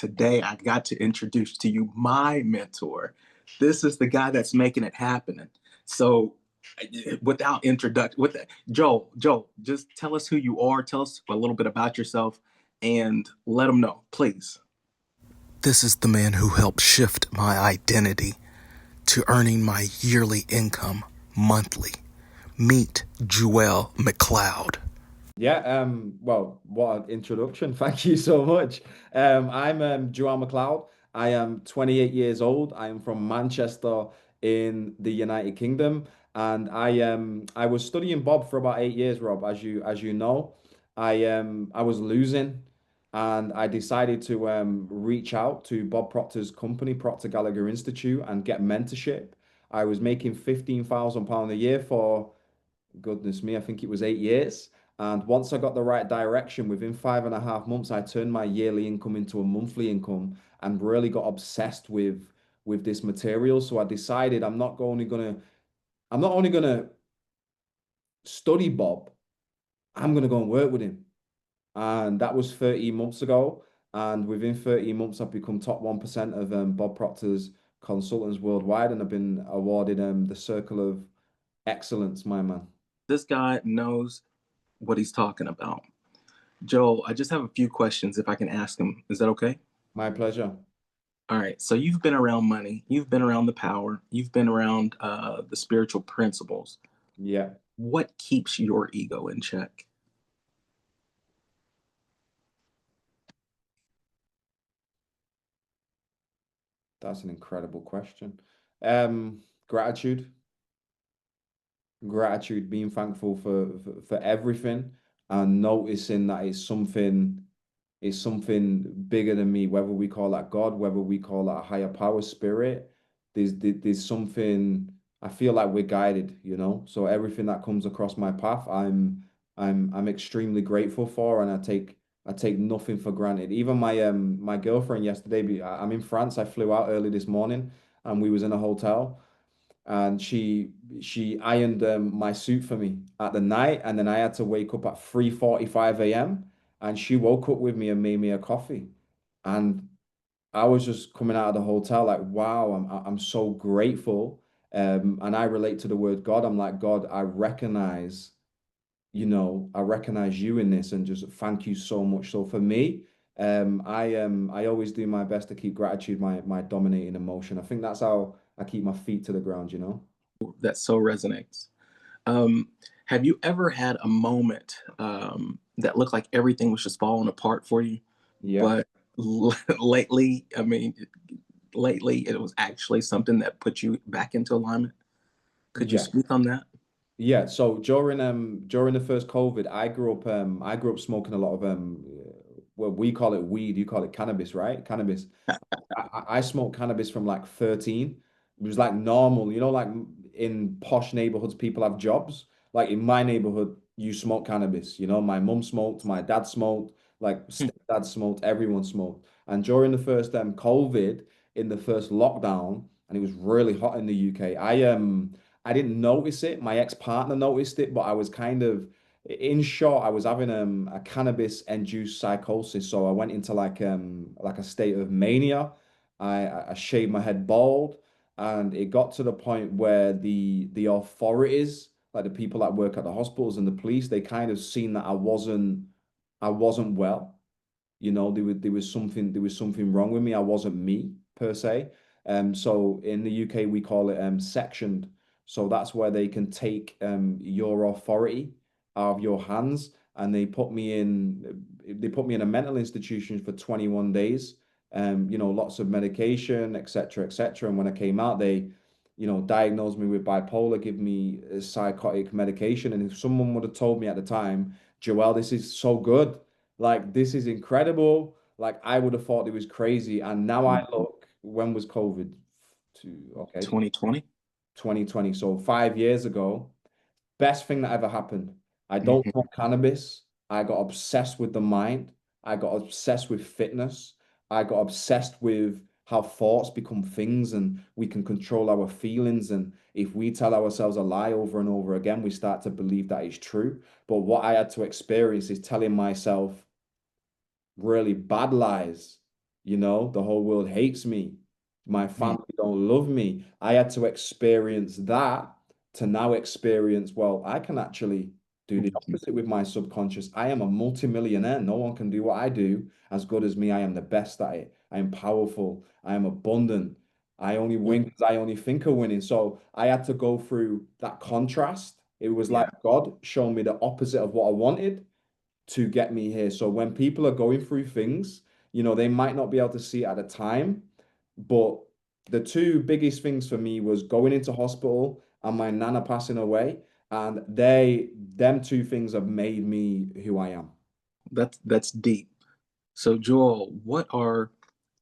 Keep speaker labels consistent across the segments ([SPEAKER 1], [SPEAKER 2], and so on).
[SPEAKER 1] today I got to introduce to you my mentor. This is the guy that's making it happen. So, without introduction, with that, Joel, just tell us who you are. Tell us a little bit about yourself, and let them know, please. This is the man who helped shift my identity to earning my yearly income monthly. Meet Joel McCloud.
[SPEAKER 2] Yeah, well, what an introduction. Thank you so much. I'm Joel McCloud. I am 28 years old. I am from Manchester in the United Kingdom, and I was studying Bob for about 8 years, Rob, as you know. I was losing, and I decided to reach out to Bob Proctor's company, Proctor Gallagher Institute, and get mentorship. I was making £15,000 a year for, goodness me, I think it was 8 years. And once I got the right direction, within 5.5 months, I turned my yearly income into a monthly income and really got obsessed with this material. So I decided I'm not only gonna study Bob, I'm gonna go and work with him. And that was 13 months ago. And within 13 months, I've become top 1% of Bob Proctor's consultants worldwide, and I've been awarded the Circle of Excellence, my man.
[SPEAKER 1] This guy knows what he's talking about. Joel, I just have a few questions if I can ask him. Is that okay?
[SPEAKER 2] My pleasure.
[SPEAKER 1] All right. So you've been around money, you've been around the power, you've been around the spiritual principles.
[SPEAKER 2] Yeah.
[SPEAKER 1] What keeps your ego in check?
[SPEAKER 2] That's an incredible question. Gratitude, gratitude, being thankful for everything and noticing that it's something bigger than me, whether we call that God, whether we call that a higher power spirit. There's something I feel like we're guided, you know. So everything that comes across my path, I'm extremely grateful for, and I take nothing for granted. Even my girlfriend yesterday, I'm in France. I flew out early this morning, and we was in a hotel, and she ironed my suit for me at the night, and then I had to wake up at 3:45 a.m. and she woke up with me and made me a coffee. And I was just coming out of the hotel like, wow, I'm so grateful. And I relate to the word God. I'm like, God, I recognize you in this, and just thank you so much. So for me, I always do my best to keep gratitude my dominating emotion. I think that's how I keep my feet to the ground, you know?
[SPEAKER 1] That so resonates. Um, have you ever had a moment that looked like everything was just falling apart for you,
[SPEAKER 2] Yeah.
[SPEAKER 1] but lately, lately it was actually something that put you back into alignment? Could you
[SPEAKER 2] Yeah.
[SPEAKER 1] speak on that?
[SPEAKER 2] Yeah. So during the first COVID, I grew up smoking a lot of well, we call it weed, you call it cannabis, right? Cannabis. I smoked cannabis from like 13. It was like normal, like in posh neighborhoods, people have jobs. Like in my neighborhood, you smoke cannabis. My mum smoked, my dad smoked, like stepdad smoked, everyone smoked. And during the first COVID, in the first lockdown, and it was really hot in the UK, I didn't notice it. My ex-partner noticed it, but I was kind of, in short, I was having a cannabis induced psychosis. So I went into like a state of mania. I shaved my head bald, and it got to the point where the authorities, like the people that work at the hospitals and the police, they kind of seen that I wasn't well. There was something wrong with me. I wasn't me per se. So in the UK we call it sectioned. So that's where they can take your authority out of your hands, and they put me in a mental institution for 21 days. Lots of medication, etc., etc. And when I came out, they diagnosed me with bipolar, give me psychotic medication. And if someone would have told me at the time, Joel, this is so good, like this is incredible, like I would have thought it was crazy. And now I look, when was COVID? Okay,
[SPEAKER 1] 2020.
[SPEAKER 2] 2020. So 5 years ago, best thing that ever happened. I don't
[SPEAKER 1] Mhm.
[SPEAKER 2] smoke cannabis. I got obsessed with the mind. I got obsessed with fitness. I got obsessed with how thoughts become things, and we can control our feelings. And if we tell ourselves a lie over and over again, we start to believe that is true. But what I had to experience is telling myself really bad lies The whole world hates me. My
[SPEAKER 1] Mm,
[SPEAKER 2] family don't love me. I had to experience that to now experience, well, I can actually do the
[SPEAKER 1] mhm.
[SPEAKER 2] opposite with my subconscious. I am a multimillionaire. No one can do what I do as good as me. I am the best at it. I am powerful. I am abundant. I only
[SPEAKER 1] Mm,
[SPEAKER 2] win because I only think of winning. So I had to go through that contrast. It was like
[SPEAKER 1] yeah,
[SPEAKER 2] God showing me the opposite of what I wanted to get me here. So when people are going through things, they might not be able to see it at the time, but the two biggest things for me was going into hospital and my nana passing away, and them two things have made me who I am.
[SPEAKER 1] that's deep. So Joel,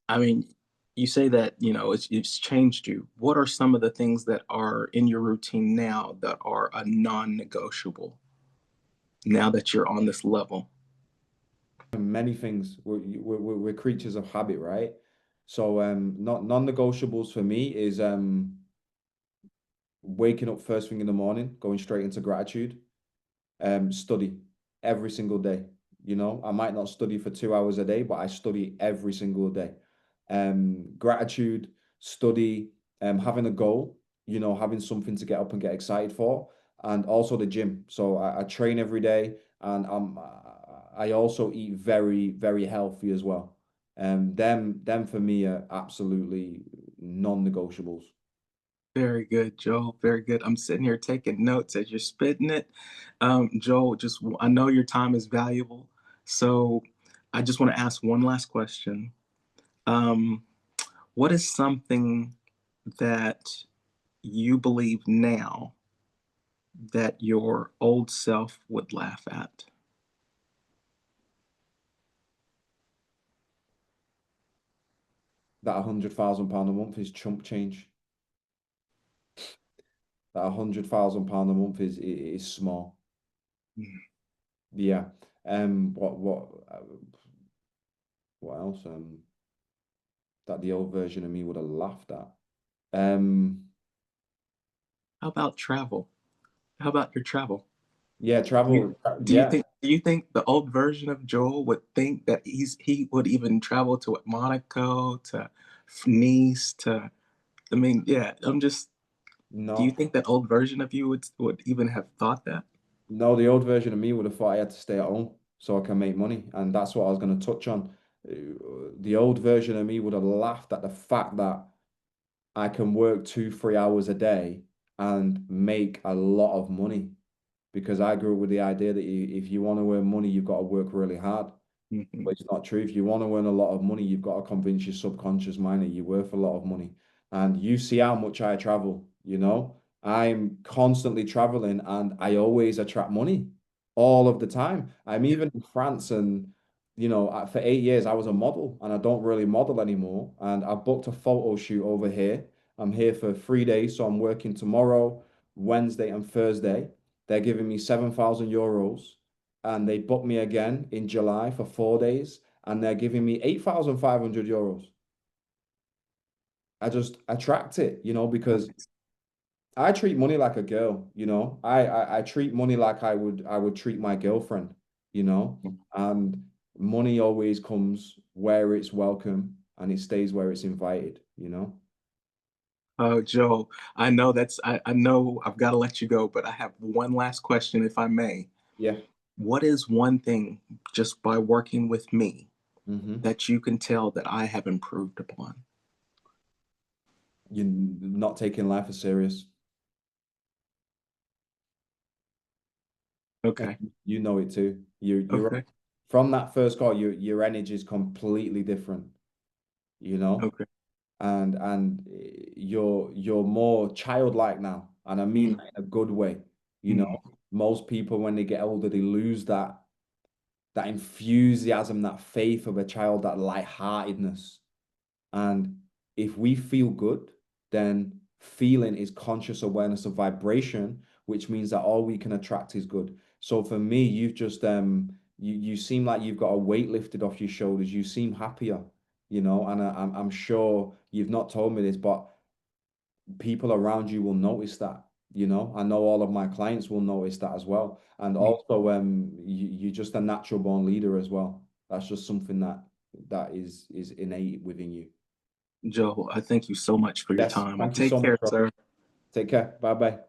[SPEAKER 1] I mean, you say that, it's changed you. What are some of the things that are in your routine now that are a non-negotiable now that you're on this level?
[SPEAKER 2] Many things. We're creatures of habit, right? So not non-negotiables for me is waking up first thing in the morning, going straight into gratitude. Study every single day. I might not study for 2 hours a day, but I study every single day. Gratitude, study, having a goal, having something to get up and get excited for, and also the gym. So I train every day, and I also eat very, very healthy as well. Them for me are absolutely non-negotiables.
[SPEAKER 1] Very good, Joel. Very good. I'm sitting here taking notes as you're spitting it. Joel, I know your time is valuable. So I just want to ask one last question. Um, what is something that you believe now that your old self would laugh at?
[SPEAKER 2] That £100,000 a month is chump change. That £100,000 a month is small.
[SPEAKER 1] Mm.
[SPEAKER 2] Yeah. What else? That the old version of me would have laughed at. Um,
[SPEAKER 1] How about travel? How about your travel?
[SPEAKER 2] yeah,
[SPEAKER 1] Do you
[SPEAKER 2] travel.
[SPEAKER 1] do you
[SPEAKER 2] Yeah,
[SPEAKER 1] think do you think the old version of Joel would think that he would even travel to what, Monaco, to Nice, to I mean, yeah, do you
[SPEAKER 2] no,
[SPEAKER 1] think that old version of you would even have thought that?
[SPEAKER 2] no. The old version of me would have thought I had to stay at home so I can make money, and that's what I was going to touch on. The old version of me would have laughed at the fact that I can work 2, 3 hours a day and make a lot of money because I grew up with the idea that if you want to earn money, you've got to work really hard.
[SPEAKER 1] Mhm.
[SPEAKER 2] But it's not true. If you want to earn a lot of money, you've got to convince your subconscious mind that you're worth a lot of money. And you see how much I travel. I'm constantly traveling and I always attract money all of the time. I'm
[SPEAKER 1] Yeah.
[SPEAKER 2] even in France and, for 8 years, I was a model and I don't really model anymore. And I booked a photo shoot over here. I'm here for 3 days. So I'm working tomorrow, Wednesday, and Thursday. They're giving me €7,000 and they booked me again in July for 4 days, and they're giving me €8,500. I just attract it, because
[SPEAKER 1] Nice.
[SPEAKER 2] I treat money like a girl, I treat money like I would treat my girlfriend, and money always comes where it's welcome and it stays where it's invited.
[SPEAKER 1] Oh, Joel, I know I've got to let you go, but I have one last question, if I may.
[SPEAKER 2] Yeah.
[SPEAKER 1] What is one thing just by working with me
[SPEAKER 2] Hmm.
[SPEAKER 1] that you can tell that I have improved upon?
[SPEAKER 2] You're not taking life as serious. And
[SPEAKER 1] Okay.
[SPEAKER 2] you know it too. You're
[SPEAKER 1] Okay.
[SPEAKER 2] from that first call, your energy is completely different, you know,
[SPEAKER 1] Okay.
[SPEAKER 2] and you're more childlike now, and I mean
[SPEAKER 1] Mm,
[SPEAKER 2] that in a good way. You know,
[SPEAKER 1] mm,
[SPEAKER 2] most people when they get older, they lose that enthusiasm, that faith of a child, that lightheartedness. And if we feel good, then feeling is conscious awareness of vibration, which means that all we can attract is good. So for me, you've just you seem like you've got a weight lifted off your shoulders. You seem happier, and I'm sure you've not told me this, but people around you will notice that. I know all of my clients will notice that as well. And
[SPEAKER 1] mm.
[SPEAKER 2] also, you're just a natural born leader as well. That's just something that that is innate within you.
[SPEAKER 1] Joe, I thank you so much for your
[SPEAKER 2] Yes,
[SPEAKER 1] time.
[SPEAKER 2] thank you
[SPEAKER 1] Take
[SPEAKER 2] so much,
[SPEAKER 1] care,
[SPEAKER 2] bro.
[SPEAKER 1] sir.
[SPEAKER 2] Take care. Bye bye.